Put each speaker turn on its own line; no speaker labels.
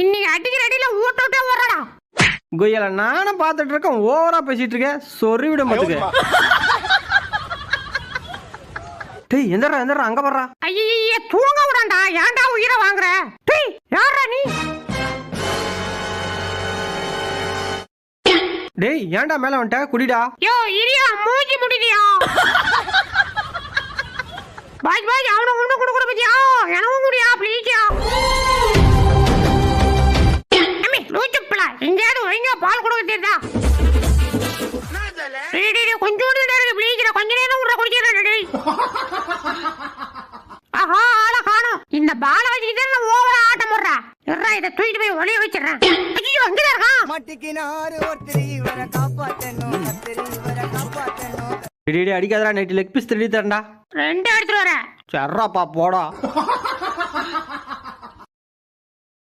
இன்னைக்கு அடிக்கிற அடியில ஊட்டே வரடா.
கொய்யால நானும் பார்த்துட்டு இருக்கேன், ஓவரா பேசிட்டு இருக்கேன். சொறி விட மாட்டுக்கு. டேய் எந்தடா எந்தடா அங்க வர்றா.
ஐயே தூங்க விடாண்டா, ஏன்டா உயிரை வாங்குற? டேய் யாரா நீ?
டேய் ஏன்டா மேல வந்துட்ட? குடிடா.
யோ இரியா மூஞ்சி முடிடியா. பாய் பாய் அவன ஒண்ணு குடுக்குற பத்தியா? எனவும் குடியா ப்ளீஸ்யா. அம்மி லூச்சுப்ளா எங்கயாவது வைங்க, பால் கொடுக்க தெரியுதா? டேய் கொஞ்சோண்டு நேரம் ப்ளீஸ்டா, கொஞ்ச நேரம் உள்ள குடிக்கிறேன். டேய் ஆஹா ஆள காணோம். இந்த பால வச்சிட்டு நான் ஓவரா ஆட்டம் போடுறா. எறா இத தூக்கிட்டு போய் ஒளிய வச்சிரேன். ஐயோ அங்க இருக்கா.
மாட்டிக்கினாரு ஒருத்தரி இவரை காப்பாத்தணும், கத்திரி இவரை காப்பாத்தணும்.
டேய் அடிக்காதடா, நைட் லெக் பீஸ் திருடி தரேன்டா.
2 எடுத்துட்டு வரேன்.
சர்றாப்பா போடா.